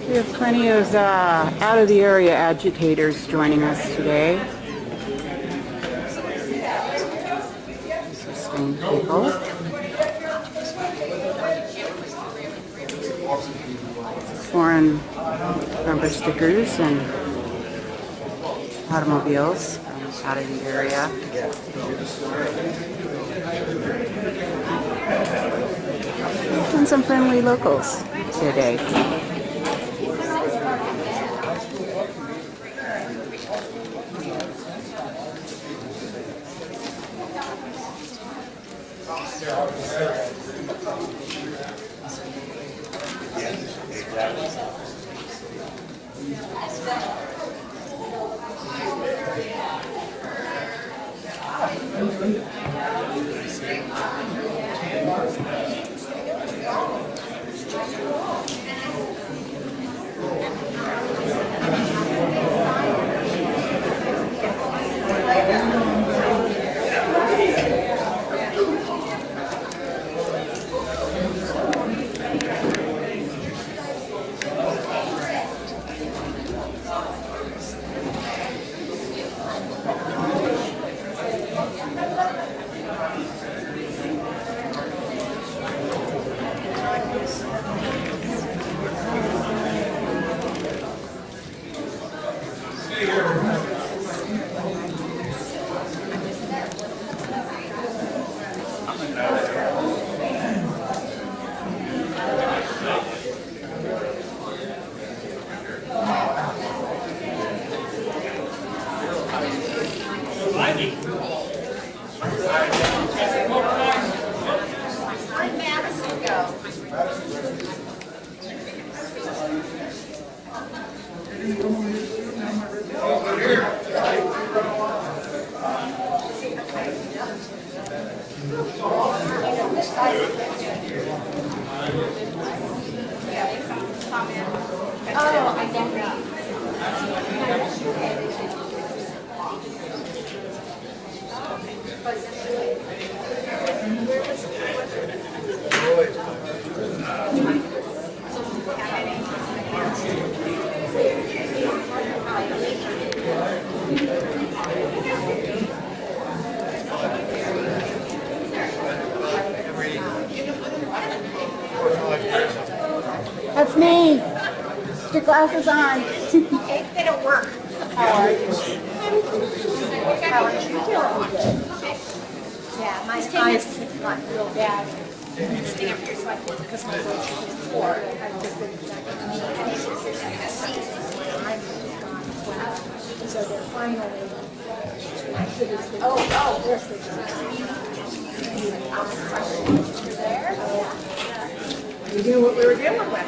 We have plenty of out-of-the-area agitators joining us today. Interesting people. Foreign bumper stickers and automobiles out of the area. And some friendly locals today. That's me. Put your glasses on. They don't work. How are you? How are you? Yeah, my eyes got real bad. I'm staying up here so I can because my road is poor. I've just been so they're finally. Oh, there's the there. We knew what we were dealing with.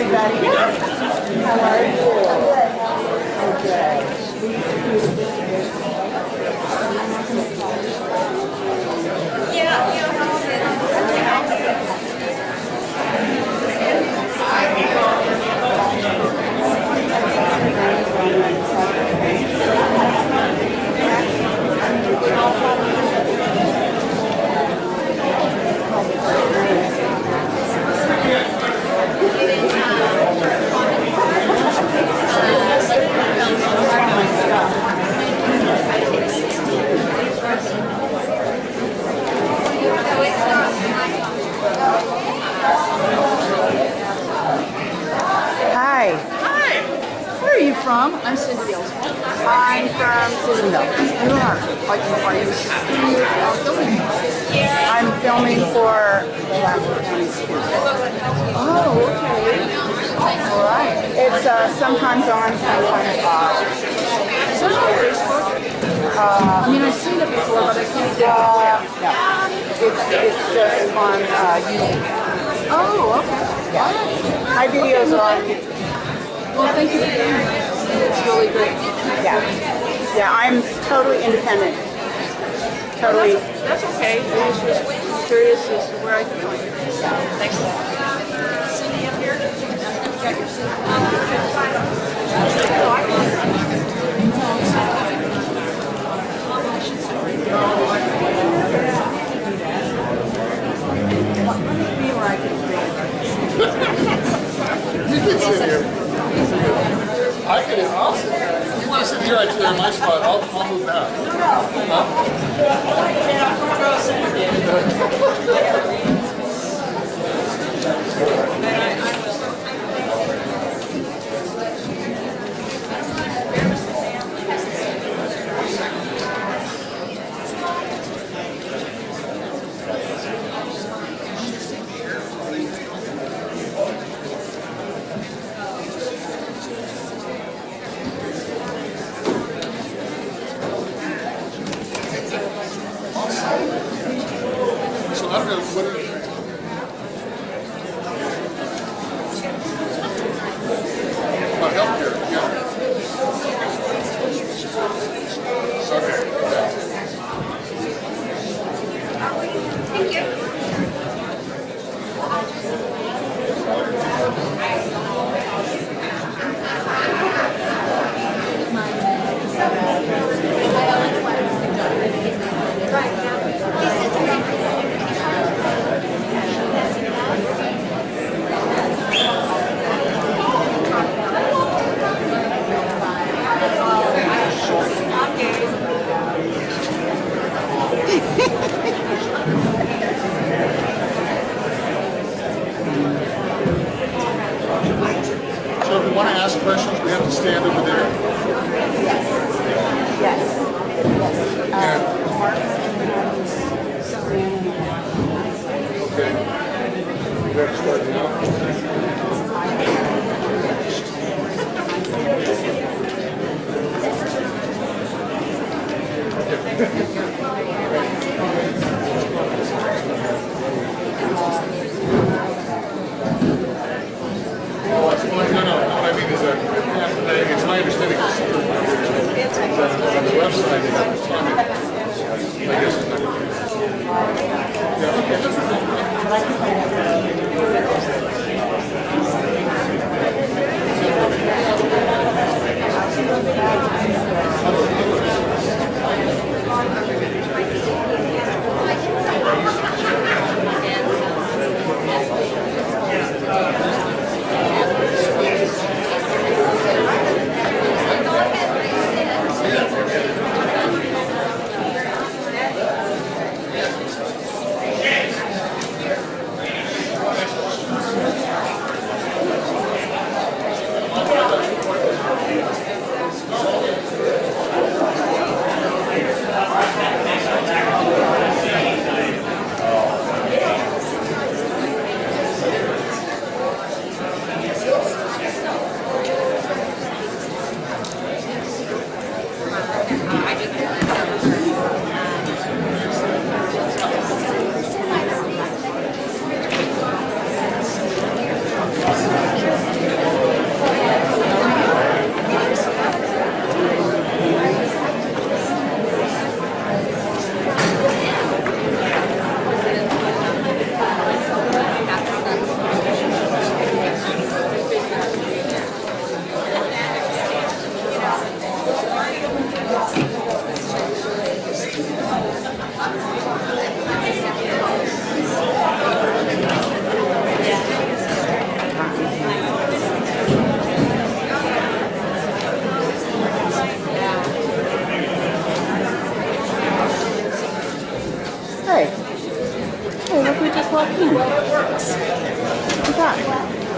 everybody. How are you? Okay. Hi. Hi. Where are you from? I'm Cindy Else. I'm from Citadel. You are. Are you filming? I'm filming for the Lamalfa County School. Oh, okay. All right. It's sometimes on, sometimes off. Is that on Facebook? I mean, I've seen it before, but I can't get it. No. It's just on YouTube. Oh, okay. Yeah. My videos are on YouTube. Well, thank you for doing it. It's really great. Yeah. Yeah, I'm totally independent. Totally. That's okay. I was just curious as to where I could find you. Thanks a lot. Cindy up here. Got your seat. Me where I can You can sit here. I can, you want to sit here, I clear my spot, I'll move back. So I don't know what it is. Healthcare, yeah. Okay. Thank you. So if you want to ask questions, we have to stand over there. Yes. Okay. You got to start now. No, what I mean is that it's my understanding that on the website, they have to time it. I guess it's not. Yeah, okay, that's okay. Well, it works. Look at that.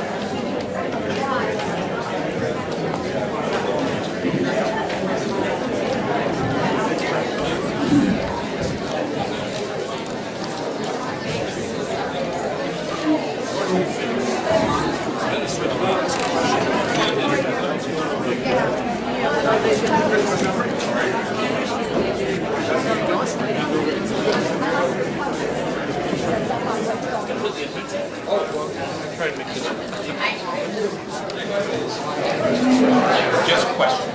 Just a question.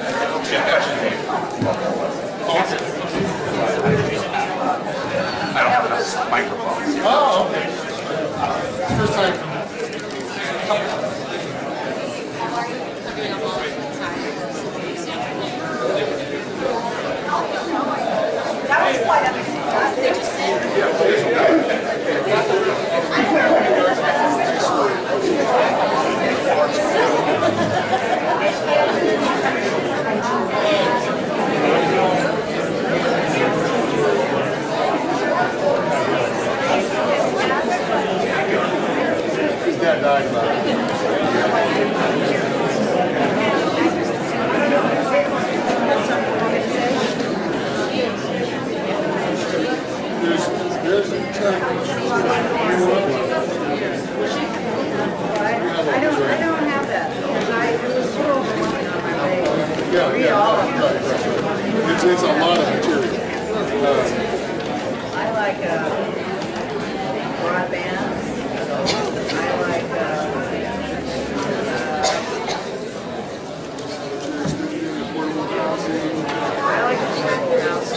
I don't have enough microphones. Oh, okay. First time for me. That was quite unexpected. His dad died about it. There's a truck. I don't have that because it was so overwhelming on my way. Yeah, Read all of it. right. It's a lot of material. I like broadband. I like I like the house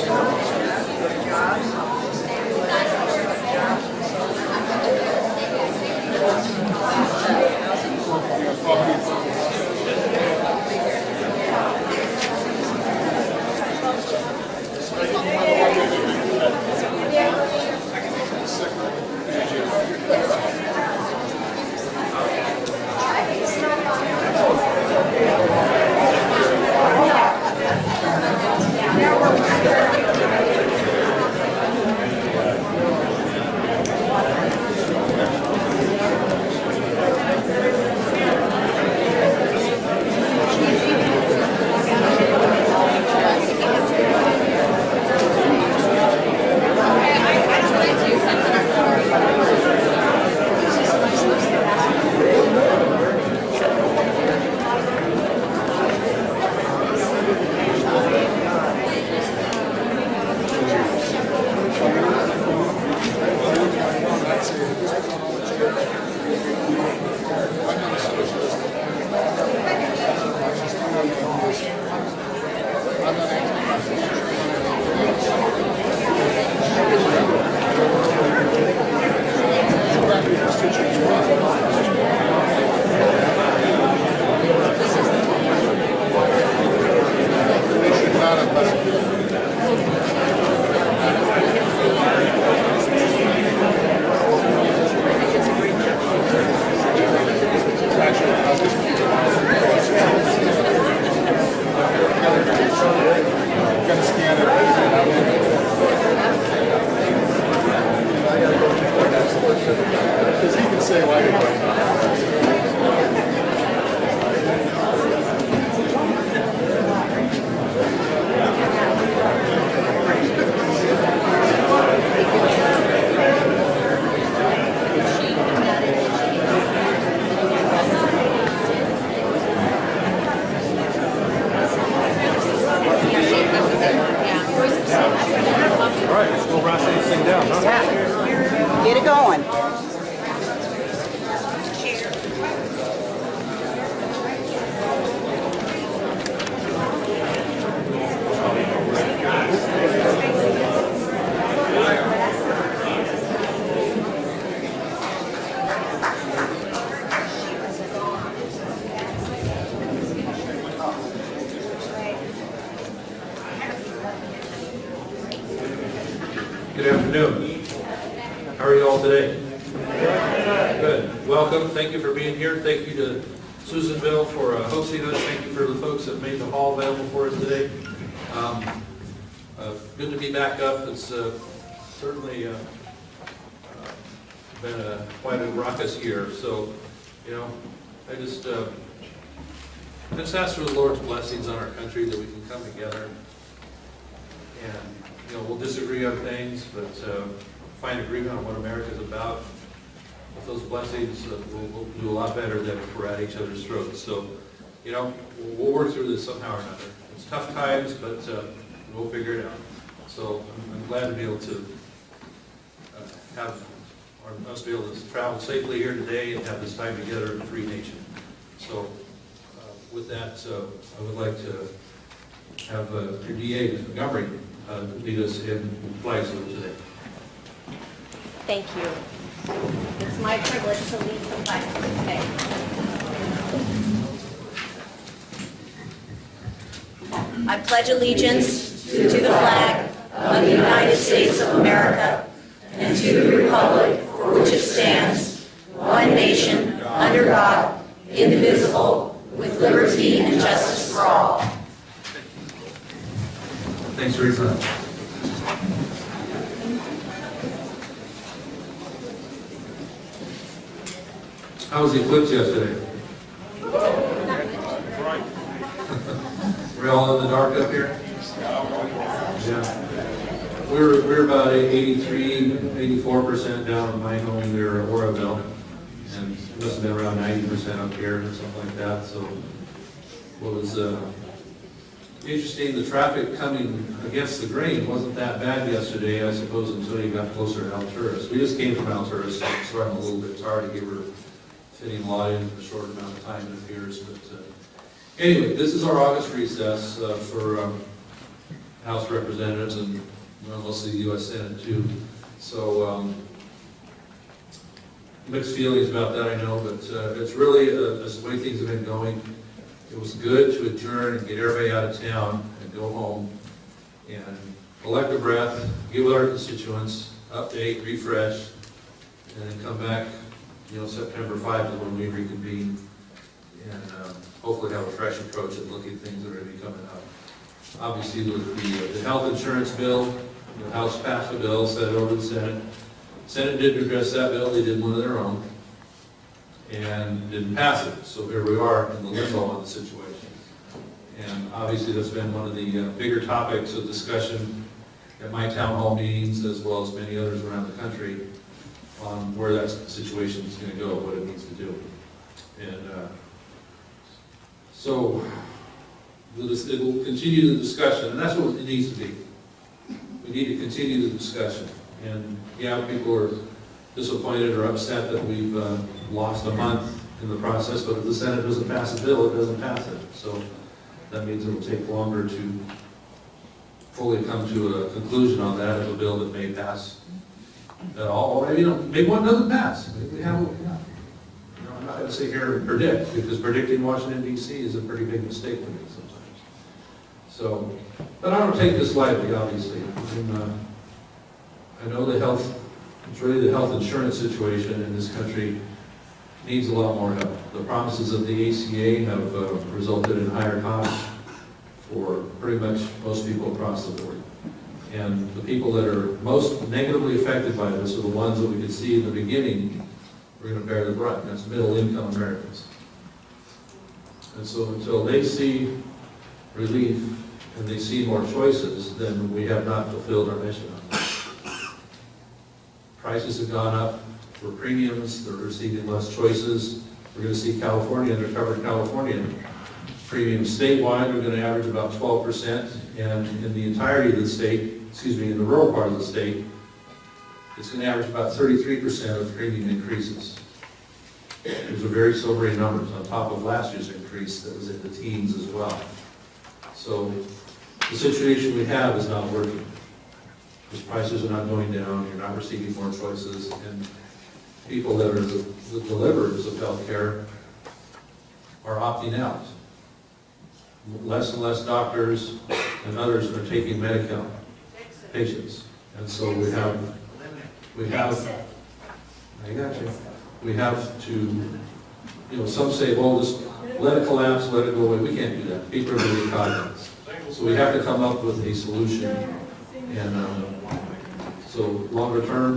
Because he can say like, All right, let's go write this thing down, huh? Yeah. Get it going. Good afternoon. How are you all today? Good. Welcome. Thank you for being here. Thank you to Susanville for hosting us. Thank you for the folks that made the hall available for us today. Good to be back up. It's certainly been quite a raucous year. So, I just ask for the Lord's blessings on our country, that we can come together and, we'll disagree on things, but find agreement on what America's about. With those blessings, we'll do a lot better than if we're at each other's throats. So, we'll work through this somehow or another. It's tough times, but we'll figure it out. So I'm glad to be able to have us be able to travel safely here today and have this time together in a free nation. So with that, I would like to have your DA, Mr. Montgomery, lead us in flag salute today. Thank you. It's my privilege to lead the flag today. I pledge allegiance to the flag of the United States of America and to the republic for which it stands, one nation, under God, indivisible, with liberty and justice for all. Thanks, Teresa. How was the eclipse yesterday? We're all in the dark up here? Yeah. We're about 83, 84% down in my home near Oroville, and it must have been around 90% up here or something like that. So what was interesting, the traffic coming against the grain wasn't that bad yesterday, I suppose, until you got closer to Alturas. We just came from Alturas, so I'm a little bit tired to give her fitting a lot in a short amount of time, it appears. But anyway, this is our August recess for House Representatives and mostly the U.S. Senate too. So mixed feelings about that, I know, but it's really the way things have been going. It was good to adjourn and get everybody out of town and go home and collect a breath, get with our constituents, update, refresh, and then come back, September 5th is when we reconvene and hopefully have a fresh approach at looking at things that are going to be coming up. Obviously, with the health insurance bill, the House passed a bill, sent it over to the Senate. Senate didn't address that bill, they did one of their own, and didn't pass it. So here we are in the limbo on the situation. And obviously that's been one of the bigger topics of discussion at my town hall meetings, as well as many others around the country, on where that situation is going to go, what it needs to do. And so it will continue the discussion, and that's what it needs to be. We need to continue the discussion. And yeah, people are disappointed or upset that we've lost a month in the process, but if the Senate doesn't pass a bill, it doesn't pass it. So that means it will take longer to fully come to a conclusion on that of a bill that may pass at all. Or maybe one doesn't pass. Maybe we have what we got. I'm not going to sit here and predict, because predicting Washington, D.C. is a pretty big mistake to me sometimes. So, but I don't take this lightly, obviously. I know it's really the health insurance situation in this country needs a lot more help. The promises of the ACA have resulted in higher costs for pretty much most people across the board. And the people that are most negatively affected by this are the ones that we could see in the beginning were going to bear the brunt. That's middle-income Americans. And so until they see relief and they see more choices, then we have not fulfilled our mission. Prices have gone up for premiums, they're receiving less choices. We're going to see California, undercovered California, premiums statewide are going to average about 12%, and in the entirety of the state, in the rural part of the state, it's going to average about 33% of premium increases. Those are very sobering numbers on top of last year's increase that was in the teens as well. So the situation we have is not working. Because prices are not going down, you're not receiving more choices, and people that are the deliverers of healthcare are opting out. Less and less doctors and others are taking Medi-Cal patients. And so we have, I got you. We have to, some say, well, just let it collapse, let it go away. We can't do that. People are going to be caught. So we have to come up with a solution. And so longer term,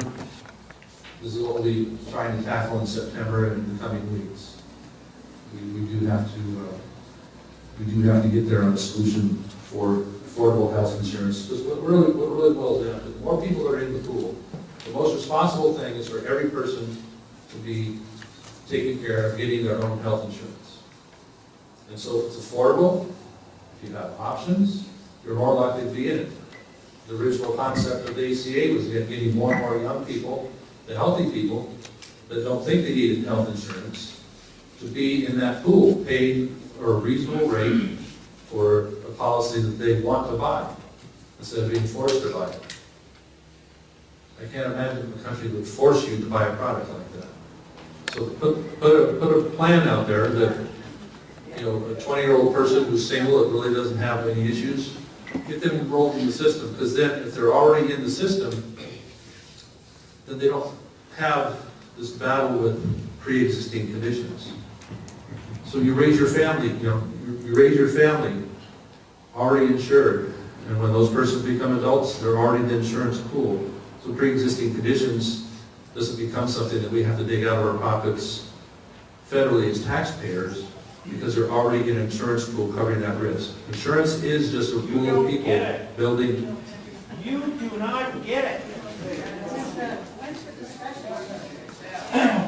This is what we'll be trying to tackle in September and in the coming weeks. We do have to get there on a solution for affordable health insurance. Because what really boils down to, the more people are in the pool, the most responsible thing is for every person to be taking care of getting their own health insurance. And so if it's affordable, if you have options, you're more likely to be in it. The original concept of the ACA was getting more and more young people, the healthy people, that don't think they need health insurance, to be in that pool, paying a reasonable rate for a policy that they want to buy, instead of being forced to buy it. I can't imagine a country would force you to buy a product like that. So put a plan out there that, you know, a 20-year-old person who's single that really doesn't have any issues, get them enrolled in the system, because then if they're already in the system, then they don't have this battle with pre-existing conditions. So you raise your family, you raise your family already insured, and when those persons become adults, they're already in the insurance pool. So pre-existing conditions doesn't become something that we have to dig out of our pockets federally as taxpayers, because they're already in an insurance pool covering that risk. Insurance is just a pool of people building. You do not get it.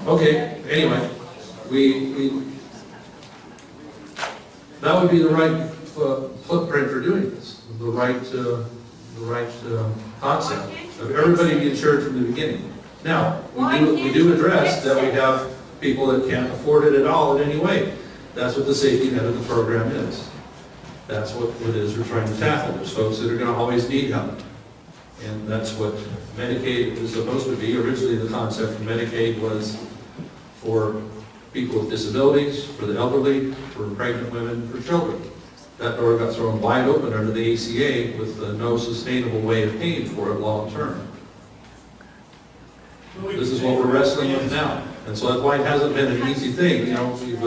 Okay, anyway, that would be the right footprint for doing this, the right concept of everybody being insured from the beginning. Now, we do address that we have people that can't afford it at all in any way. That's what the safety net of the program is. That's what it is we're trying to tackle. There's folks that are going to always need help. And that's what Medicaid was supposed to be. Originally, the concept for Medicaid was for people with disabilities, for the elderly, for pregnant women, for children. That door got thrown wide open under the ACA with no sustainable way of paying for it long term. This is what we're wrestling with now. And so that's why it hasn't been an easy thing. You know, we've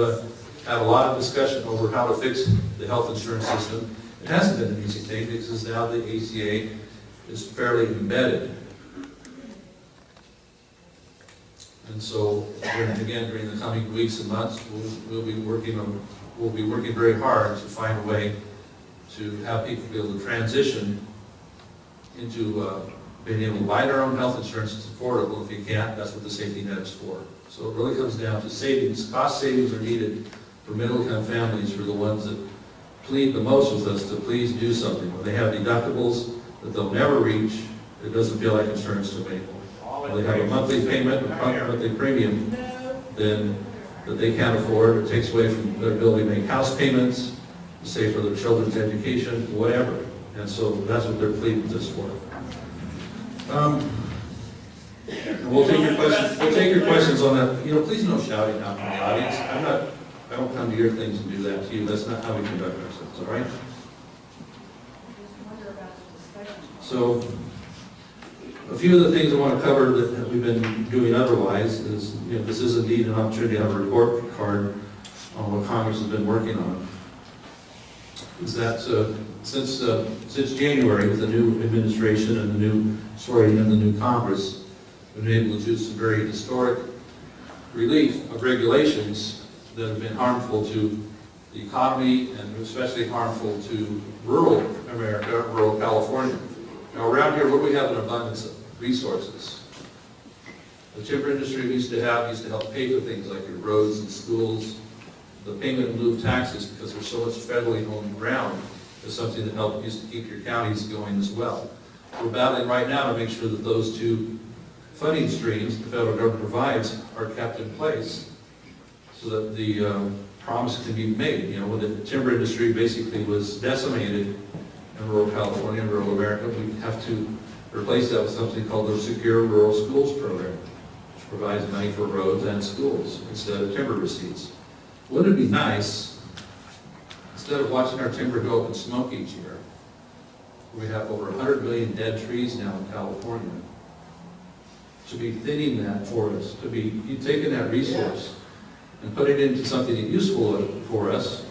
had a lot of discussion over how to fix the health insurance system. It hasn't been an easy thing because now the ACA is fairly embedded. And so, again, during the coming weeks and months, we'll be working very hard to find a way to have people be able to transition into being able to buy their own health insurance. It's affordable. If you can't, that's what the safety net is for. So it really comes down to savings. Cost savings are needed for middle-income families, for the ones that plead the most with us to please do something. When they have deductibles that they'll never reach, it doesn't feel like insurance to me. When they have a monthly payment, a monthly premium, then that they can't afford, it takes away from their ability to make house payments, to save for their children's education, whatever. And so that's what they're pleading with us for. We'll take your questions. We'll take your questions on that. You know, please no shouting out in the audience. I don't come to your things and do that to you. That's not how we conduct ourselves. All right. So, a few of the things I want to cover that we've been doing otherwise is, you know, this is indeed an opportunity to have a report card on what Congress has been working on. Is that since January, with the new administration and the new Congress, we've been able to do some very historic relief of regulations that have been harmful to the economy and especially harmful to rural America, rural California. Now around here, what do we have an abundance of? Resources. The timber industry used to help pay for things like your roads and schools. The payment in lieu of taxes, because there's so much federally owned ground, is something that used to keep your counties going as well. We're battling right now to make sure that those two funding streams the federal government provides are kept in place so that the promise can be made. You know, when the timber industry basically was decimated in rural California and rural America, we have to replace that with something called the Secure Rural Schools Program, which provides money for roads and schools instead of timber receipts. Wouldn't it be nice, instead of watching our timber go up in smoke each year, we have over 100 million dead trees now in California, to be thinning that forest, to be taking that resource and putting it into something useful for us,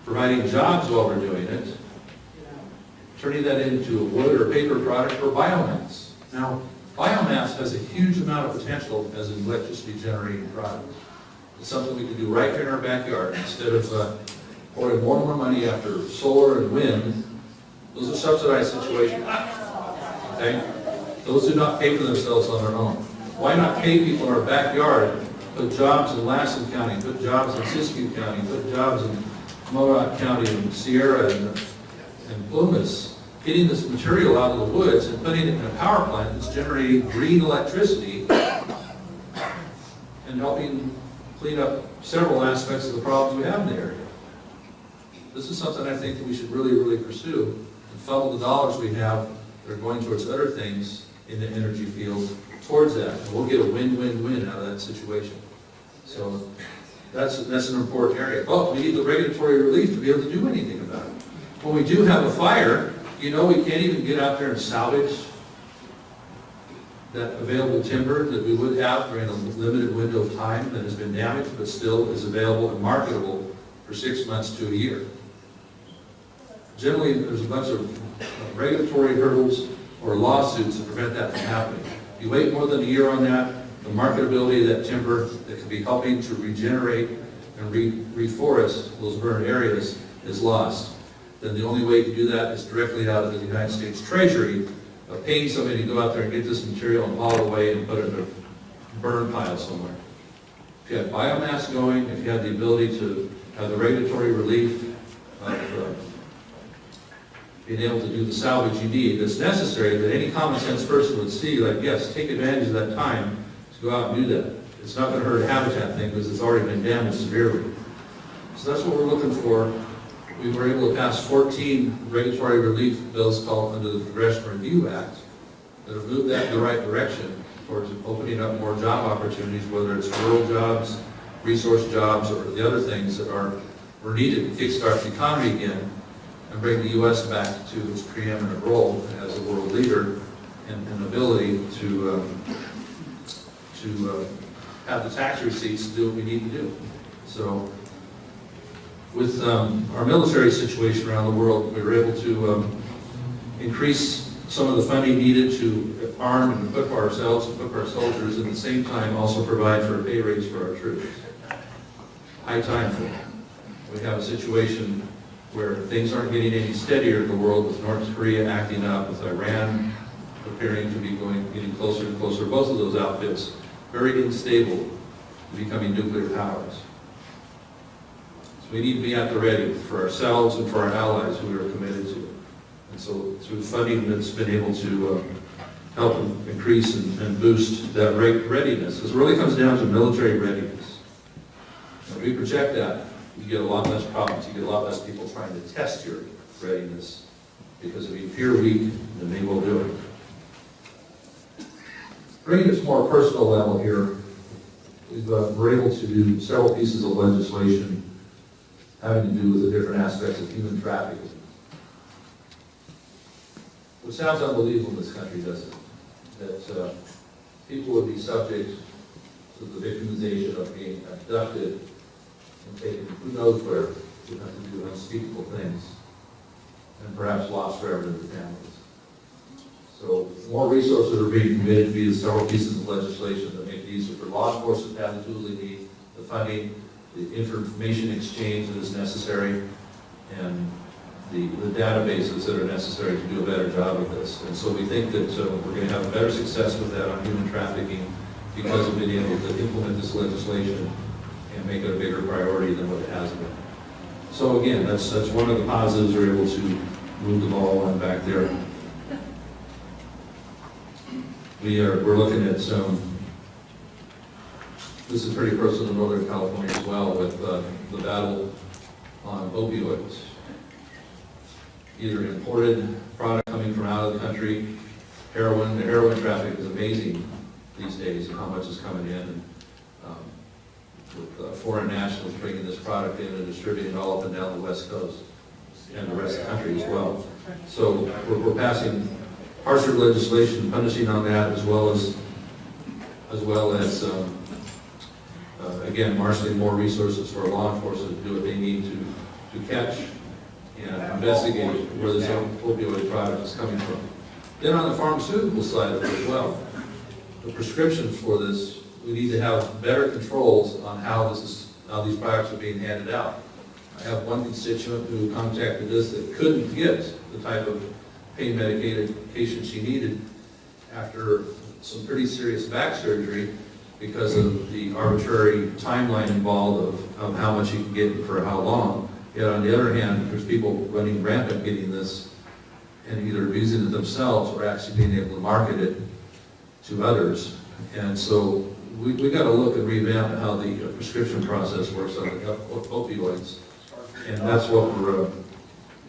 providing jobs while we're doing it, turning that into a wood or paper product or biomass. Now, Biomass has a huge amount of potential as an electricity generating product. It's something we can do right here in our backyard instead of pouring more and more money after solar and wind. Those are subsidized situations. Okay? Those do not pay for themselves on their own. Why not pay people in our backyard, put jobs in Lassen County, put jobs in Siskiyou County, put jobs in Modoc County and Sierra and Plumas, getting this material out of the woods and putting it in a power plant that's generating green electricity and helping clean up several aspects of the problems we have in the area. This is something I think that we should really, really pursue and funnel the dollars we have that are going towards other things in the energy field towards that. And we'll get a win-win-win out of that situation. So that's an important area. But we need the regulatory relief to be able to do anything about it. When we do have a fire, you know we can't even get out there and salvage that available timber that we would have during a limited window of time that has been damaged but still is available and marketable for 6 months to a year. Generally, there's a bunch of regulatory hurdles or lawsuits to prevent that from happening. If you wait more than a year on that, the marketability of that timber that could be helping to regenerate and reforest those burned areas is lost. Then the only way to do that is directly out of the United States Treasury, of paying somebody to go out there and get this material and haul it away and put it in a burn pile somewhere. If you have biomass going, if you have the ability to have the regulatory relief of being able to do the salvage you need that's necessary, that any common sense person would see, like, yes, take advantage of that time to go out and do that. It's not going to hurt a habitat thing because it's already been damaged severely. So that's what we're looking for. We were able to pass 14 regulatory relief bills called under the Congressional Review Act that have moved that in the right direction towards opening up more job opportunities, whether it's rural jobs, resource jobs, or the other things that are needed to kickstart the economy again and bring the U.S. back to its preeminent role as a world leader and ability to have the tax receipts to do what we need to do. So with our military situation around the world, we were able to increase some of the funding needed to arm and equip ourselves, equip our soldiers, and at the same time also provide for a pay raise for our troops. High time for it. We have a situation where things aren't getting any steadier in the world, with North Korea acting up, with Iran appearing to be getting closer and closer. Both of those outfits very unstable, becoming nuclear powers. So we need to be at the ready for ourselves and for our allies who we are committed to. And so through funding that's been able to help increase and boost that readiness. This really comes down to military readiness. If we project that, you get a lot less problems. You get a lot less people trying to test your readiness, because if you appear weak, then they will do it. Bringing it to more personal level here, we're able to do several pieces of legislation having to do with the different aspects of human trafficking. Which sounds unbelievable in this country, doesn't it? That people would be subject to the victimization of being abducted and taken who knows where to have to do unspeakable things, and perhaps lost forever to their families. So more resources are being committed via several pieces of legislation that make it easier for law enforcement to have the tools they need, the funding, the information exchange that is necessary, and the databases that are necessary to do a better job of this. And so we think that we're going to have better success with that on human trafficking because of being able to implement this legislation and make it a bigger priority than what it has been. So again, that's one of the positives. We're able to move the ball on back there. We're looking at some. This is pretty personal in Northern California as well, with the battle on opioids. Either imported product coming from out of the country, heroin. The heroin traffic is amazing these days, and how much is coming in. And, with foreign nationals bringing this product in and distributing it all up and down the West Coast and the rest of the country as well. So we're passing harsher legislation punishing on that, as well as again, marshaling more resources for law enforcement to do what they need to catch and investigate where this opioid product is coming from. Then on the pharmaceutical side of it as well, the prescription for this, we need to have better controls on how these products are being handed out. I have one constituent who contacted us that couldn't get the type of pain medication she needed after some pretty serious back surgery because of the arbitrary timeline involved of how much you can get and for how long. Yet on the other hand, there's people running rampant getting this and either abusing it themselves or actually being able to market it to others. And so we got to look and revamp how the prescription process works on the opioids. And that's what we're,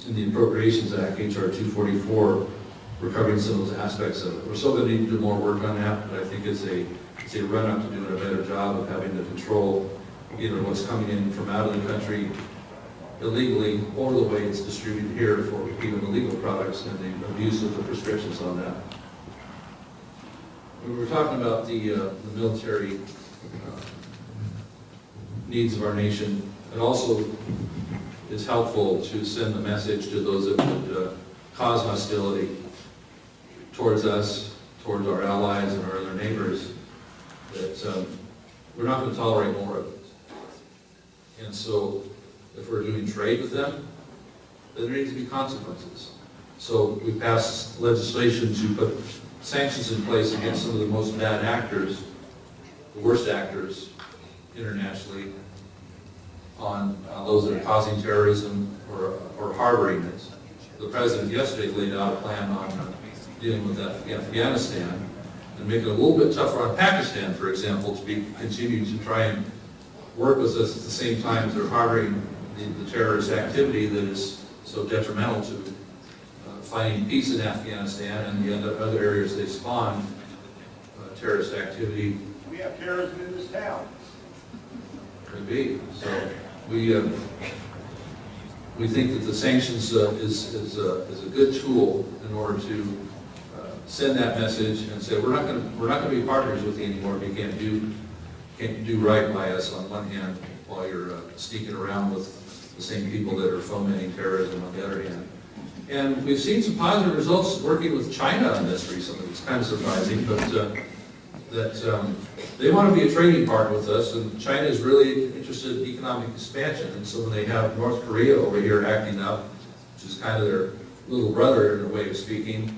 in the Appropriations Act, HR 244, we're covering some of those aspects of it. We're still going to need to do more work on that, but I think it's a run-up to doing a better job of having to control either what's coming in from out of the country illegally or the way it's distributed here for even illegal products and the abuse of the prescriptions on that. We were talking about the military needs of our nation. It also is helpful to send a message to those that would cause hostility towards us, towards our allies and our other neighbors, that we're not going to tolerate more of it. And so if we're doing trade with them, then there needs to be consequences. So we passed legislation to put sanctions in place against some of the most bad actors, the worst actors internationally, on those that are causing terrorism or harboring it. The president yesterday laid out a plan on dealing with Afghanistan and making it a little bit tougher on Pakistan, for example, to continue to try and work with us at the same time as they're harboring the terrorist activity that is so detrimental to finding peace in Afghanistan and the other areas they spawn terrorist activity. We have terrorism in this town. Could be. So we think that the sanctions is a good tool in order to send that message and say we're not going to be partners with you anymore if you can't do right by us on one hand while you're sneaking around with the same people that are fomenting terrorism on the other hand. And we've seen some positive results working with China on this recently. It's kind of surprising, but that they want to be a trading partner with us, and China is really interested in economic expansion. And so when they have North Korea over here acting up, which is kind of their little brother in a way of speaking,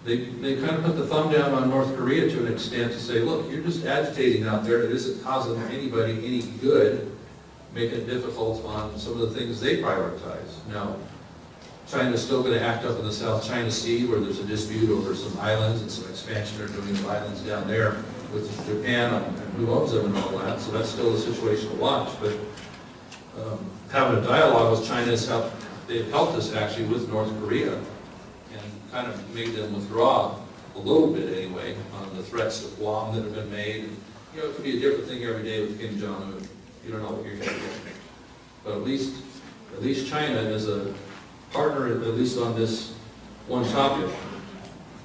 they kind of put the thumb down on North Korea to an extent to say, look, you're just agitating out there. It isn't causing anybody any good, making it difficult on some of the things they prioritize. Now, China's still going to act up in the South China Sea where there's a dispute over some islands and some expansion they're doing of islands down there with Japan and who owns them and all that. So that's still a situation to watch. But having a dialogue with China they've helped us actually with North Korea and kind of made them withdraw a little bit anyway on the threats to Guam that have been made. And, you know, it could be a different thing every day with Kim Jong-un. You don't know what you're going to get. But at least China is a partner, at least on this one topic,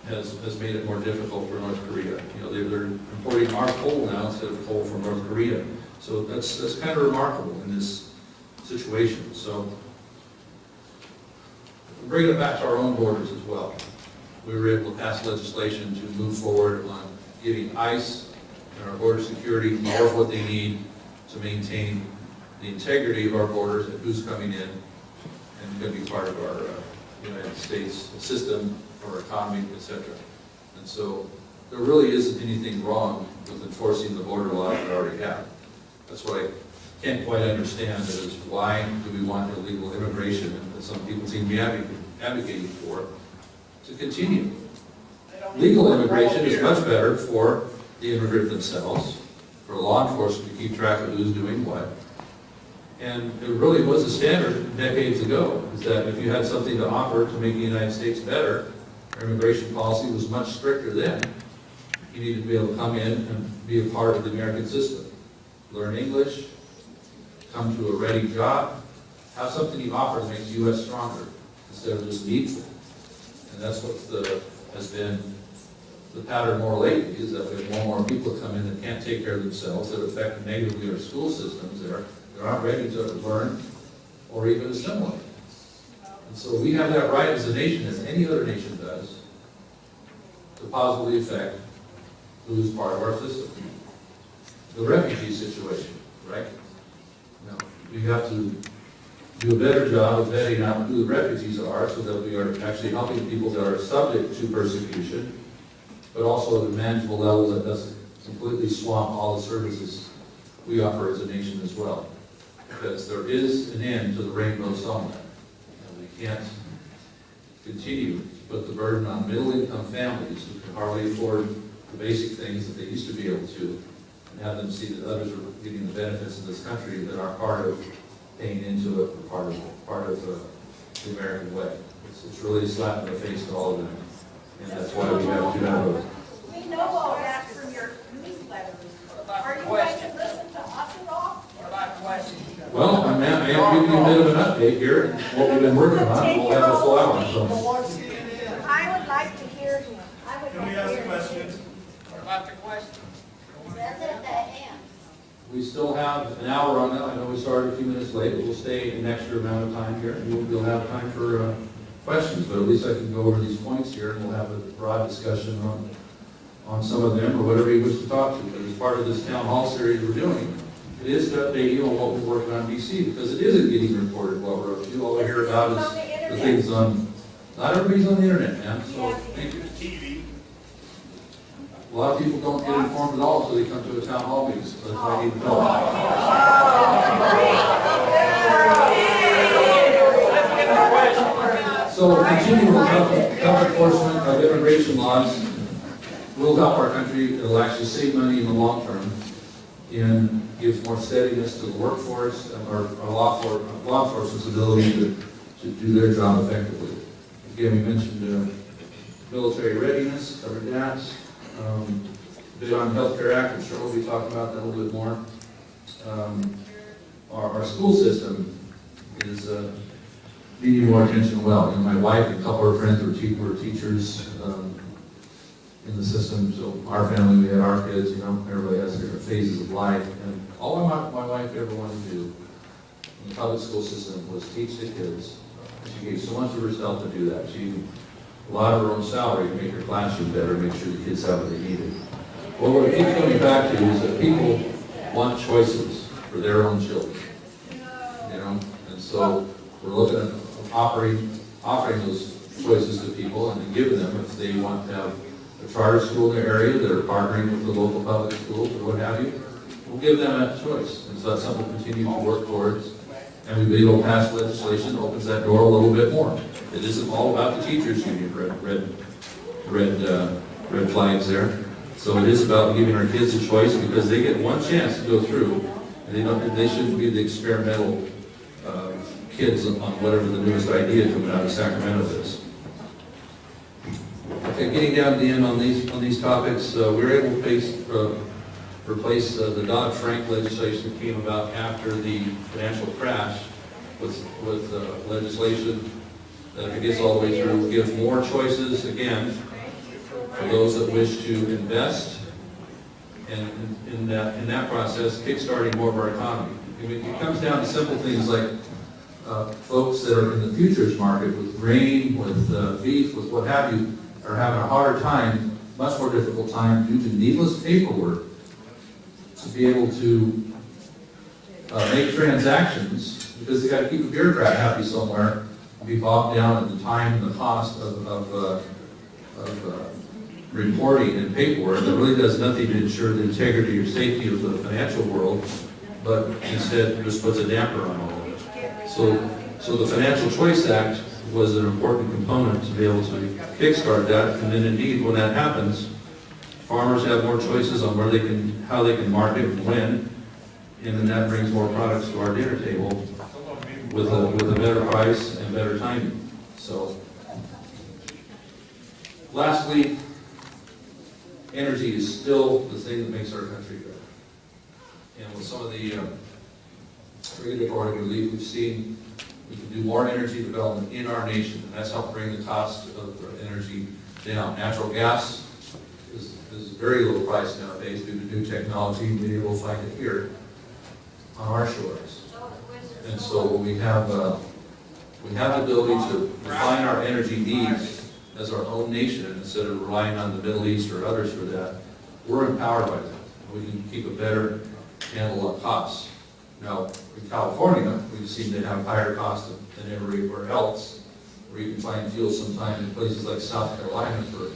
has made it more difficult for North Korea. You know, they're importing our coal now instead of coal from North Korea. So that's kind of remarkable in this situation. So bringing it back to our own borders as well. We were able to pass legislation to move forward on giving ICE and our border security more of what they need to maintain the integrity of our borders and who's coming in and going to be part of our United States system, our economy, etc. And so there really isn't anything wrong with enforcing the border law that we already have. That's what I can't quite understand is why do we want illegal immigration, that some people seem to be advocating for, to continue. Legal immigration is much better for the immigrant themselves, for law enforcement to keep track of who's doing what. And it really was a standard decades ago, is that if you had something to offer to make the United States better, our immigration policy was much stricter then. You needed to be able to come in and be a part of the American system. Learn English, come to a ready job, have something you offer that makes the U.S. stronger instead of just needful. And that's what has been the pattern more lately, is that we have more and more people that come in that can't take care of themselves, that affect negatively our school systems, that aren't ready to learn or even assimilate. And so we have that right as a nation, as any other nation does, to positively affect who's part of our system. The refugee situation, right? Now, we have to do a better job of vetting out who the refugees are so that we are actually helping people that are subject to persecution, but also at a manageable level that doesn't completely swamp all the services we offer as a nation as well. Because there is an end to the rainbow somewhere. And we can't continue to put the burden on middle-income families who can hardly afford the basic things that they used to be able to, and have them see that others are getting the benefits of this country that are part of paying into it, part of the American way. It's really a slap in the face to all of them, and that's why we have to have a. We know all that from your newsletters. Are you going to listen to us at all? What about questions? Well, I am giving you a bit of an update here, what we've been working on, we'll have a full hour, so. I would like to hear him. I would Can we like to ask hear him. questions? What about the questions? That's at the end. We still have an hour on that, I know we started a few minutes late, but we'll stay an extra amount of time here, and we'll have time for questions, but at least I can go over these points here, and we'll have a broad discussion on some of them, or whatever you wish to talk to. But as part of this town hall series we're doing, it is to update you on what we're working on in DC, because it isn't getting reported what we're up to. All we hear about is the things on, not everybody's on the internet, man, so thank you. A lot of people don't get informed at all until they come to a town hall meeting, so that's why I need to know. So continuing with tough enforcement of immigration laws will help our country. It'll actually save money in the long term and gives more steadiness to the workforce and our law enforcement's ability to do their job effectively. Again, we mentioned military readiness, covered that. Bit on Healthcare Act, I'm sure we'll be talking about that a little bit more. Our school system is needing more attention well. You know, my wife and a couple of friends were teachers in the system, so our family, we had our kids, you know, everybody has different phases of life. And all my wife ever wanted to do in the public school system was teach the kids. She gave so much of herself to do that. She a lot of her own salary to make her classroom better, make sure the kids have what they needed. Well, what it keeps coming back to is that people want choices for their own children, you know? And so we're looking at offering those choices to people and giving them, if they want to have a charter school in their area that are partnering with the local public schools or what have you, we'll give them that choice. And so that's something we'll continue to work towards. And we believe we'll pass legislation that opens that door a little bit more. It isn't all about the teachers union, red flags there. So it is about giving our kids a choice because they get one chance to go through, and they shouldn't be the experimental kids on whatever the newest idea coming out of Sacramento is. Okay, getting down to the end on these topics, we were able to replace the Dodd-Frank legislation that came about after the financial crash with legislation that, if it gets all the way through, gives more choices, again, for those that wish to invest, and in that process, kickstarting more of our economy. It comes down to simple things like folks that are in the futures market with grain, with beef, with what have you, are having a harder time, much more difficult time due to needless paperwork to be able to make transactions because they got to keep a bureaucrat happy somewhere and be bogged down in the time and the cost of reporting and paperwork that really does nothing to ensure the integrity or safety of the financial world, but instead just puts a damper on all of it. So the Financial Choice Act was an important component to be able to kickstart that, and then indeed when that happens, farmers have more choices on how they can market and when, and then that brings more products to our dinner table with a better price and better timing. So, lastly, energy is still the thing that makes our country go. And with some of the regulatory relief we've seen, we can do more energy development in our nation, and that's helped bring the cost of energy down. Natural gas is very low price nowadays due to new technology, and being able to find it here on our shores. And so we have the ability to define our energy needs as our own nation instead of relying on the Middle East or others for that. we're empowered by that. We can keep a better handle on costs. Now, in California, we seem to have higher costs than everywhere else, where you can find fuel sometimes in places like South Carolina for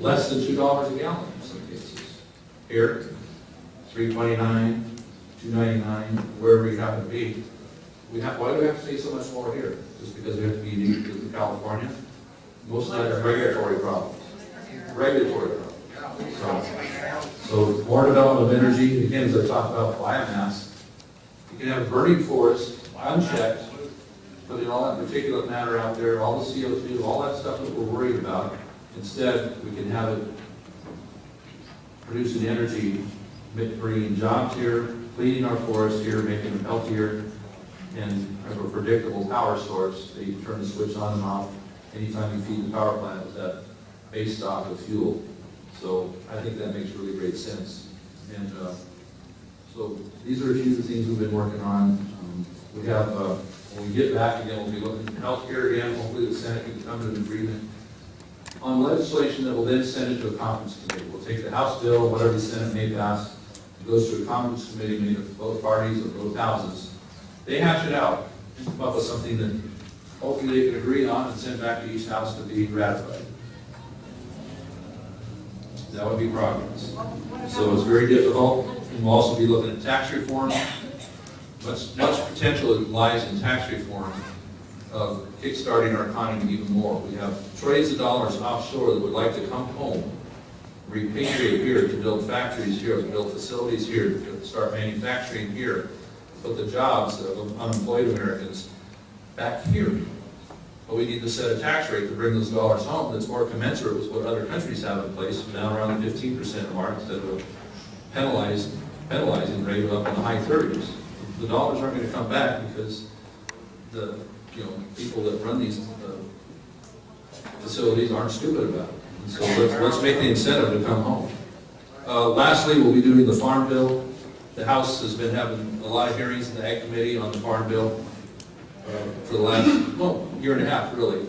less than $2 a gallon in some cases. Here, $3.29, $2.99, wherever you happen to be. Why do we have to pay so much more here? Just because we have to be unique to California? Most of that is regulatory problems. Regulatory problems. So more development of energy, again, as I talked about biomass, you can have a burning forest, unchecked, putting all that particulate matter out there, all the CO2, all that stuff that we're worried about. Instead, we can have it producing energy, bringing jobs here, cleaning our forests here, making them healthier, and have a predictable power source that you can turn the switch on and off anytime you feed the power plant with that base stock of fuel. So I think that makes really great sense. And so these are a few of the things we've been working on. We have, when we get back again, we'll be looking at healthcare again. Hopefully the Senate can come to an agreement on legislation that will then send it to a conference committee. We'll take the House bill, whatever the Senate may pass, it goes to a conference committee made of both parties or both houses. They hash it out and come up with something that hopefully they can agree on and send back to each house to be ratified. That would be progress. So it's very difficult. And we'll also be looking at tax reform. Much potential lies in tax reform of kickstarting our economy even more. We have trillions of dollars offshore that would like to come home, repatriate here, to build factories here, to build facilities here, to start manufacturing here, put the jobs of unemployed Americans back here. But we need to set a tax rate to bring those dollars home that's more commensurate with what other countries have in place, down around the 15% mark, instead of a penalizing rate of up in the high 30s. The dollars aren't going to come back because the people that run these facilities aren't stupid about it. And so let's make the incentive to come home. Lastly, we'll be doing the Farm Bill. The House has been having a lot of hearings in the Ag Committee on the Farm Bill for the last, year and a half, really.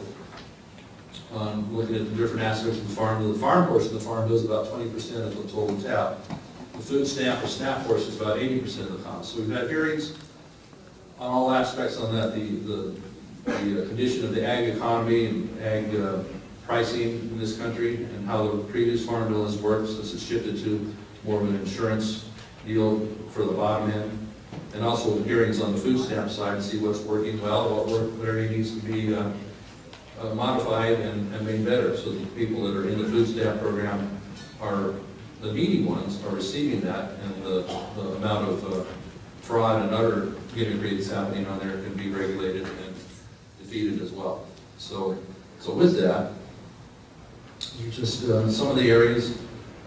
Looking at the different aspects of the Farm Bill. The farm portion of the Farm Bill is about 20% of the total tab. The food stamp or SNAP portion is about 80% of the cost. So we've had hearings on all aspects on that, the condition of the ag economy and ag pricing in this country, and how the previous Farm Bill has worked since it's shifted to more of an insurance deal for the bottom end, and also hearings on the food stamp side to see what's working well, what area needs to be modified and made better, so that the people that are in the food stamp program are the needy ones are receiving that, and the amount of fraud and other gimmickry that's happening on there can be regulated and defeated as well. So with that, just some of the areas,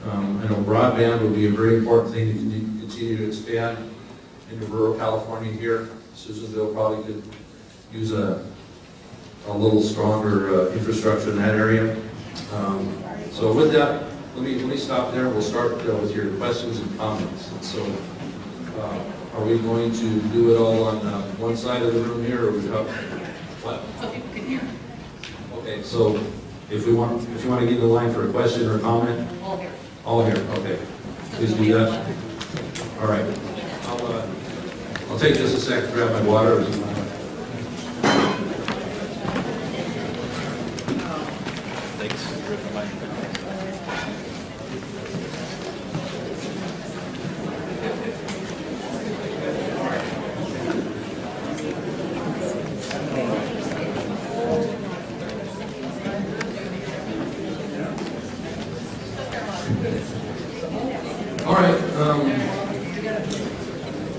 I know broadband will be a very important thing to continue to expand into rural California here. Susanville probably could use a little stronger infrastructure in that area. So with that, let me stop there. We'll start with your questions and comments. And so, are we going to do it all on one side of the room here, or we have what? So people can hear. Okay, so if you want to give the line for a question or a comment, All here. all here. Okay, please do that. All right. I'll take just a second to grab my water. All right.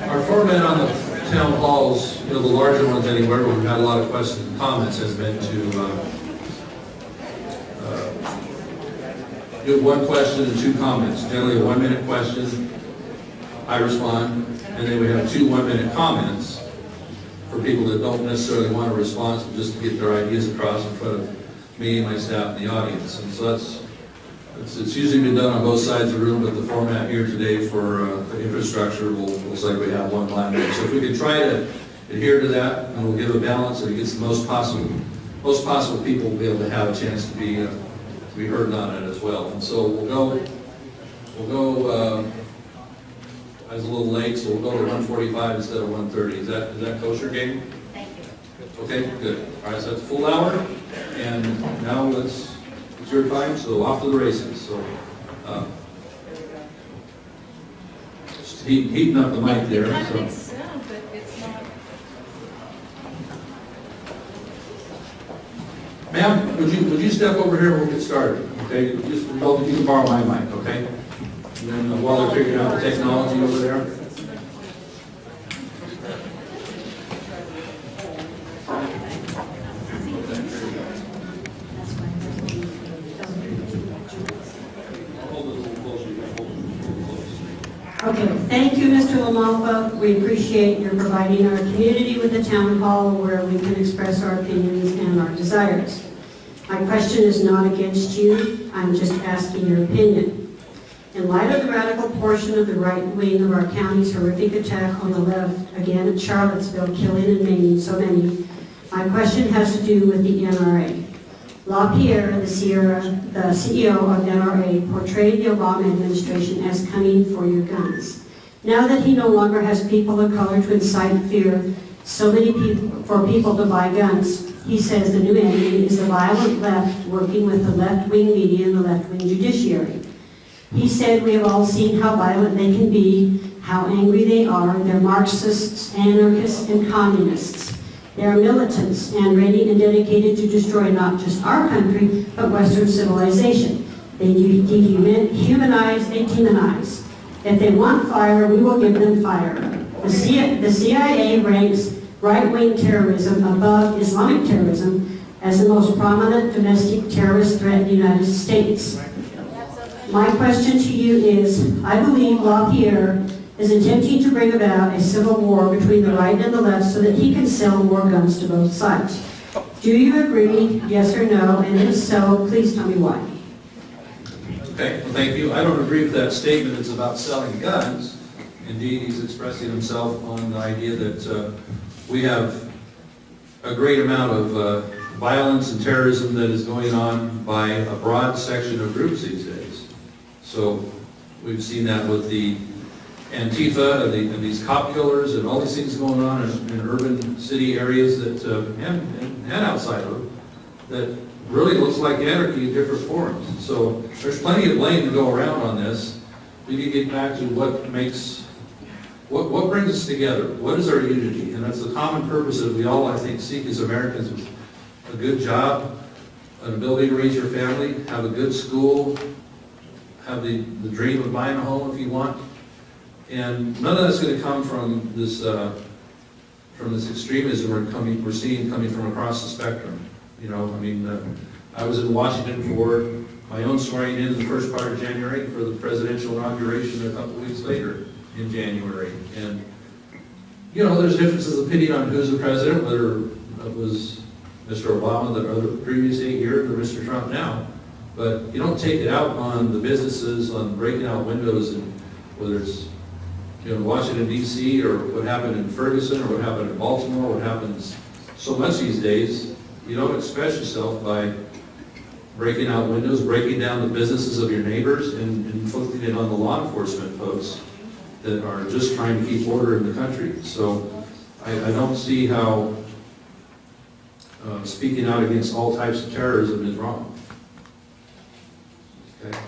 Our format on the town halls, the larger ones anywhere, where we've had a lot of questions and comments, has been to do one question and two comments. Generally a 1-minute question, I respond, and then we have 2 1-minute comments for people that don't necessarily want a response, but just to get their ideas across in front of me, my staff, and the audience. And so it's usually been done on both sides of the room, but the format here today for infrastructure looks like we have one line there. So if we can try to adhere to that, and we'll give a balance that it gets the most possible people will be able to have a chance to be heard on it as well. And so we'll go We'll go, I was a little late, so we'll go to 1:45 instead of 1:30. Is that kosher, game? Thank you. Okay, good. All right, so that's a full hour, and now it's your time, so off to the races. So, just heating up the mic there. It kind of So. makes sound, but it's not. Ma'am, would you step over here and we'll get started, okay? You can borrow my mic, okay? And then while they're figuring out the technology over there. Okay, thank you, Mr. Lamalfa. We appreciate your providing our community with a town hall where we can express our opinions and our desires. My question is not against you, I'm just asking your opinion. In light of the radical portion of the right wing of our county's horrific attack on the left, again at Charlottesville, killing and maiming so many, my question has to do with the NRA. LaPierre, the CEO of NRA, portrayed the Obama administration as coming for your guns. Now that he no longer has people of color to incite fear, for people to buy guns, he says the new enemy is the violent left working with the left-wing media and the left-wing judiciary. He said we have all seen how violent they can be, how angry they are. They're Marxists, anarchists, and communists. They are militants and ready and dedicated to destroy not just our country, but Western civilization. They dehumanize, they demonize. If they want fire, we will give them fire. The CIA ranks right-wing terrorism above Islamic terrorism as the most prominent domestic terrorist threat in the United States. My question to you is, I believe LaPierre is attempting to bring about a civil war between the right and the left so that he can sell more guns to both sides. Do you agree, yes or no? And if so, please tell me why. Okay, well, thank you. I don't agree with that statement. It's about selling guns. Indeed, he's expressing himself on the idea that we have a great amount of violence and terrorism that is going on by a broad section of groups these days. So we've seen that with the Antifa and these cop killers and all these things going on in urban city areas that and outside of them that really looks like anarchy in different forms. So there's plenty of blame to go around on this. We need to get back to what brings us together. What is our unity? And that's the common purpose that we all, I think, seek as Americans: a good job, an ability to raise your family, have a good school, have the dream of buying a home if you want. And none of that's going to come from this extremism we're seeing coming from across the spectrum. You know, I mean, I was in Washington for my own swearing in the first part of January, for the presidential inauguration a couple weeks later in January. And, you know, there's differences of opinion on who's the president, whether it was Mr. Obama the previous 8 years or Mr. Trump now. But you don't take it out on the businesses, on breaking out windows, and whether it's Washington, D.C., or what happened in Ferguson, or what happened in Baltimore, what happens so much these days. You don't express yourself by breaking out windows, breaking down the businesses of your neighbors, and inflicting it on the law enforcement folks that are just trying to keep order in the country. So I don't see how speaking out against all types of terrorism is wrong. Okay.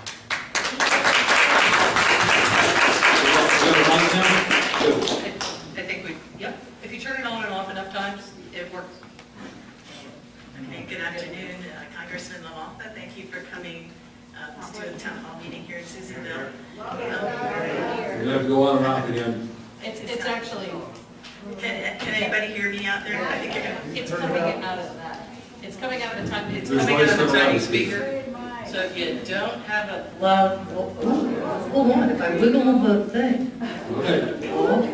I think yep. If you turn it on and off enough times, it works. Okay, good afternoon, Congressman Lamalfa. Thank you for coming to the town hall meeting here in Susanville. You're going to have to go on and off again. It's actually, Can anybody hear me out there? I think you're going it's coming out of that. It's coming out of the time, it's There's coming out voice of the coming out tiny of the speaker. So if you don't have a loud, hold on, if I wiggle the thing. Okay.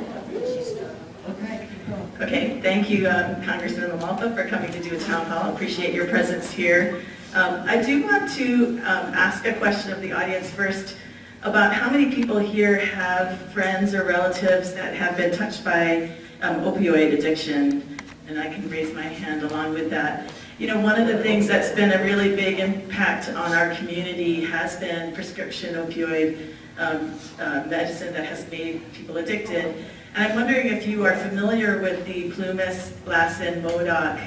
Okay, thank you, Congressman Lamalfa, for coming to do a town hall. Appreciate your presence here. I do want to ask a question of the audience first about how many people here have friends or relatives that have been touched by opioid addiction, and I can raise my hand along with that. You know, one of the things that's been a really big impact on our community has been prescription opioid medicine that has made people addicted. And I'm wondering if you are familiar with the Plumas, Lassen, Modoc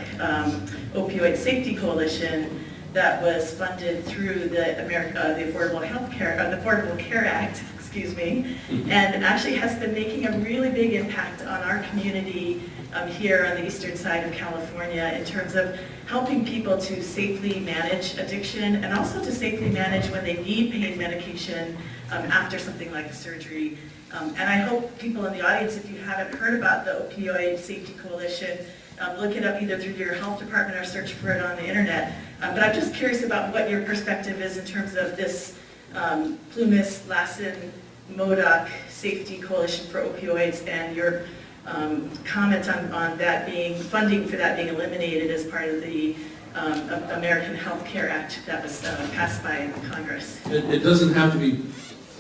Opioid Safety Coalition that was funded through the Affordable Care Act, excuse me, and actually has been making a really big impact on our community here on the eastern side of California in terms of helping people to safely manage addiction and also to safely manage when they need pain medication after something like a surgery. And I hope people in the audience, if you haven't heard about the Opioid Safety Coalition, look it up either through your health department or search for it on the internet. But I'm just curious about what your perspective is in terms of this Plumas, Lassen, Modoc Safety Coalition for Opioids and your comment on that funding for that being eliminated as part of the American Health Care Act that was passed by Congress. It doesn't have to be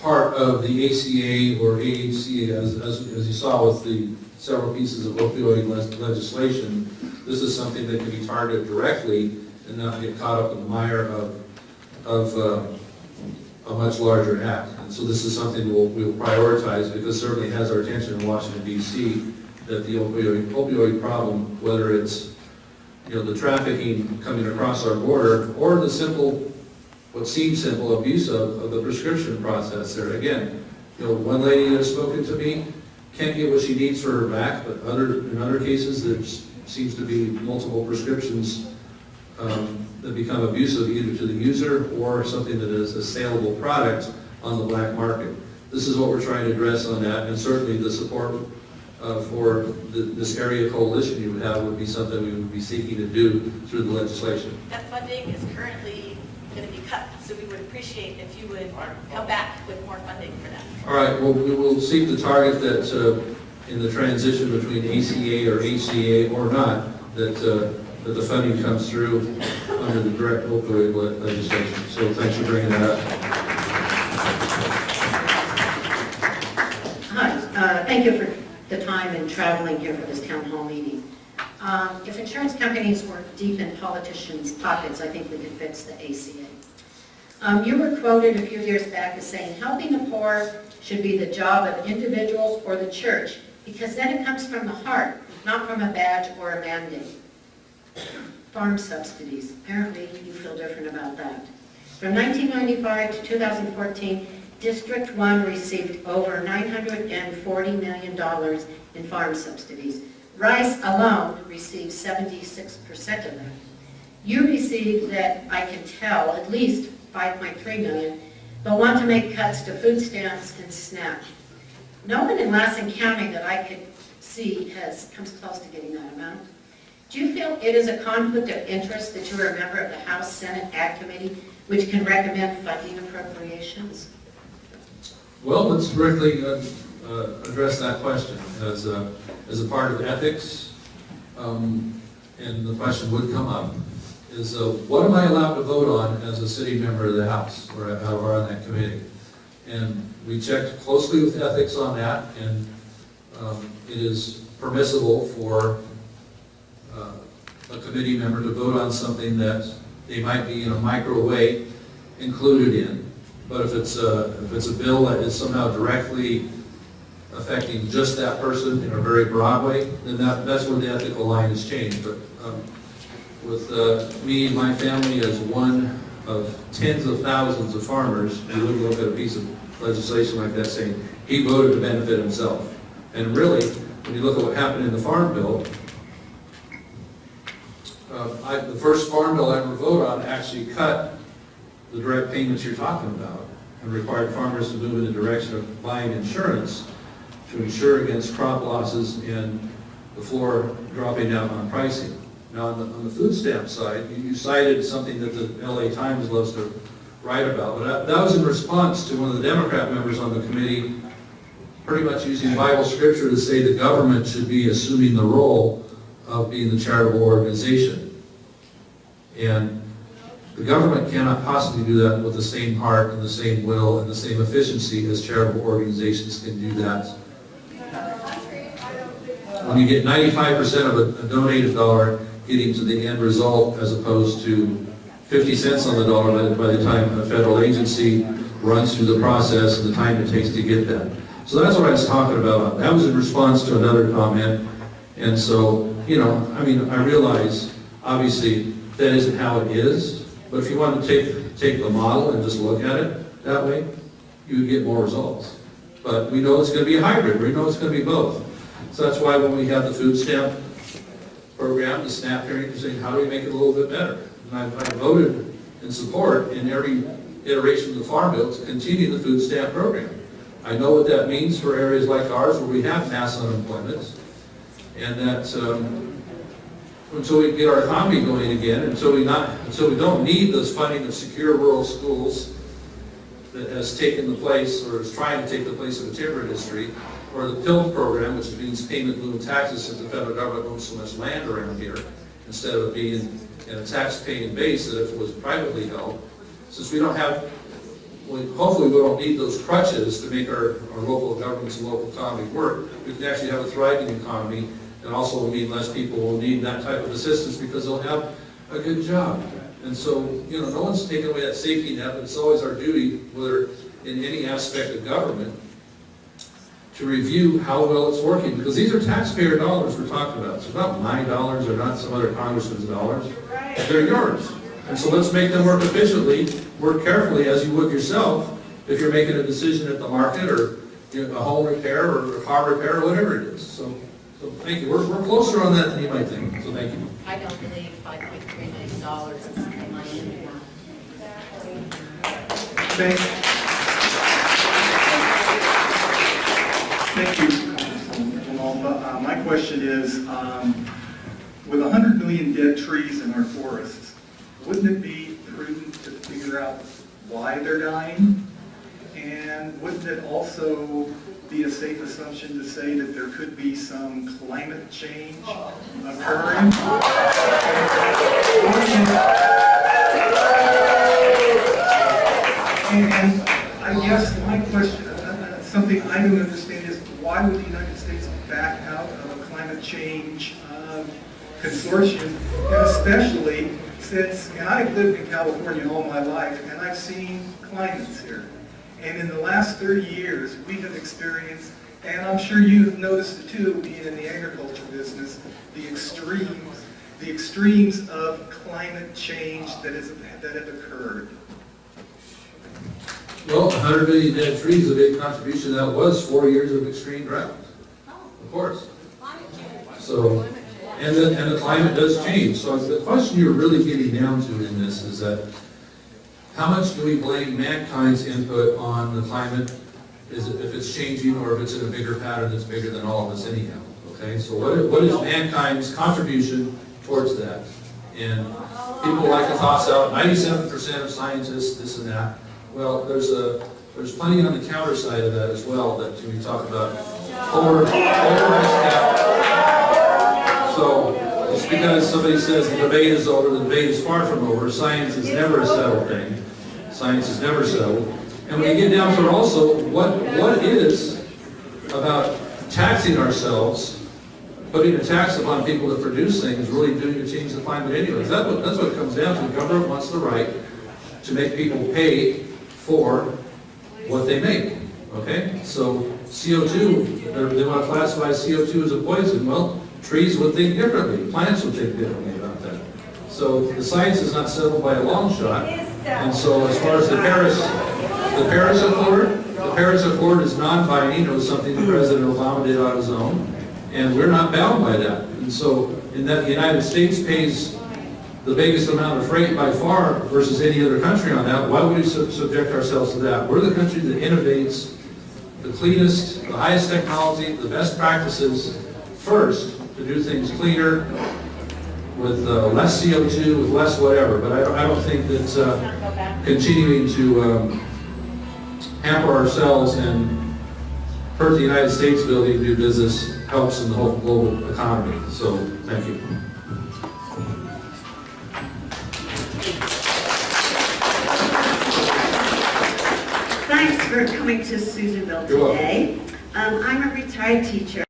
part of the ACA or AHCA, as you saw with the several pieces of opioid legislation. This is something that can be targeted directly and not get caught up in the mire of a much larger act. And so this is something we'll prioritize because it certainly has our attention in Washington, D.C., that the opioid problem, whether it's the trafficking coming across our border or the simple, what seems simple, abuse of the prescription process there. Again, one lady has spoken to me, can't get what she needs for her back, but in other cases there seems to be multiple prescriptions that become abusive either to the user or something that is a saleable product on the black market. This is what we're trying to address on that, and certainly the support for this area coalition you would have would be something we would be seeking to do through the legislation. That funding is currently going to be cut, so we would appreciate if you would come back with more funding for that. All right, well, we will seek to target that in the transition between ACA or HCA or not, that the funding comes through under the direct opioid legislation. So thanks for bringing that up. Hi, thank you for the time and traveling here for this town hall meeting. If insurance companies weren't deep in politicians' pockets, I think we could fix the ACA. You were quoted a few years back as saying, helping the poor should be the job of individuals or the church, because then it comes from the heart, not from a badge or a mandate. Farm subsidies. Apparently you feel different about that. From 1995 to 2014, District 1 received over $940 million in farm subsidies. Rice alone received 76% of that. You received that, I can tell, at least $5.3 million, but want to make cuts to food stamps and SNAP. No one in Lassen County that I could see comes close to getting that amount. Do you feel it is a conflict of interest that you are a member of the House Senate Ag Committee, which can recommend funding appropriations? Well, let's directly address that question as a part of ethics, and the question would come up, is what am I allowed to vote on as a city member of the House or on that committee? And we checked closely with ethics on that, and it is permissible for a committee member to vote on something that they might be in a micro way included in. But if it's a bill that is somehow directly affecting just that person in a very broad way, then that's where the ethical line is changed. But with me and my family as one of tens of thousands of farmers, we wouldn't look at a piece of legislation like that saying he voted to benefit himself. And really, when you look at what happened in the Farm Bill, the first Farm Bill I ever voted on actually cut the direct payments you're talking about and required farmers to move in the direction of buying insurance to insure against crop losses and the floor dropping down on pricing. Now on the food stamp side, you cited something that the LA Times loves to write about, but that was in response to one of the Democrat members on the committee pretty much using Bible scripture to say the government should be assuming the role of being the charitable organization. And the government cannot possibly do that with the same heart and the same will and the same efficiency as charitable organizations can do that. When you get 95% of a donated dollar getting to the end result as opposed to 50 cents on the dollar by the time a federal agency runs through the process and the time it takes to get that. So that's what I was talking about. That was in response to another comment. And so, you know, I mean, I realize, obviously, that isn't how it is. But if you want to take the model and just look at it that way, you would get more results. But we know it's going to be a hybrid. We know it's going to be both. So that's why when we have the food stamp program, the SNAP hearing, we're saying, how do we make it a little bit better? And I voted in support in every iteration of the Farm Bill to continue the food stamp program. I know what that means for areas like ours where we have mass unemployment, and that until we get our economy going again, until we don't need this funding of secure rural schools that has taken the place or is trying to take the place of the timber industry, or the PIL program, which means payment in lieu of taxes, since the federal government owns so much land around here, instead of being in a tax-paying base that if it was privately held. Since we don't have, hopefully we don't need those crutches to make our local governments and local economy work. We can actually have a thriving economy, and also will mean less people will need that type of assistance because they'll have a good job. And so, you know, no one's taking away that safety net, but it's always our duty, whether in any aspect of government, to review how well it's working, because these are taxpayer dollars we're talking about. It's not my dollars or not some other congressman's dollars. They're yours. And so let's make them work efficiently, work carefully as you would yourself if you're making a decision at the market or, you know, a home repair or a car repair or whatever it is. So thank you. We're closer on that than you might think. So thank you. I don't believe $5.3 million is the money anymore. Thank you, Lamalfa. My question is, with 100 million dead trees in our forests, wouldn't it be prudent to figure out why they're dying? And wouldn't it also be a safe assumption to say that there could be some climate change occurring? And I guess my question, something I don't understand is, why would the United States back out of a climate change consortium, and especially since, and I've lived in California all my life, and I've seen climates here. And in the last 30 years, we have experienced, and I'm sure you've noticed it too, being in the agriculture business, the extremes of climate change that have occurred. Well, 100 million dead trees is a big contribution. That was 4 years of extreme drought. Of course. So, and the climate does change. So the question you're really getting down to in this is that how much do we blame mankind's input on the climate? Is it if it's changing or if it's in a bigger pattern that's bigger than all of us anyhow? Okay, so what is mankind's contribution towards that? And people like to toss out 97% of scientists, this and that. Well, there's plenty on the counter side of that as well that we talk about polar ice cap. So just because somebody says the debate is over, the debate is far from over. Science is never a settled thing. Science is never settled. And when you get down to it also, what is about taxing ourselves, putting a tax upon people that produce things, really doing to change the climate anyways? That's what it comes down to. The government wants the right to make people pay for what they make, okay? So CO2, they want to classify CO2 as a poison. Well, trees would think differently. Plants would think differently about that. So the science is not settled by a long shot. And so as far as the Paris Accord is non-binding. It was something that President Obama did on his own. And we're not bound by that. And so in that the United States pays the biggest amount of freight by far versus any other country on that, why would we subject ourselves to that? We're the country that innovates the cleanest, the highest technology, the best practices first to do things cleaner, with less CO2, with less whatever. But I don't think that continuing to hamper ourselves and hurt the United States ability to do business helps in the whole global economy. So, thank you. Thanks for coming to Susanville today. I'm a retired teacher.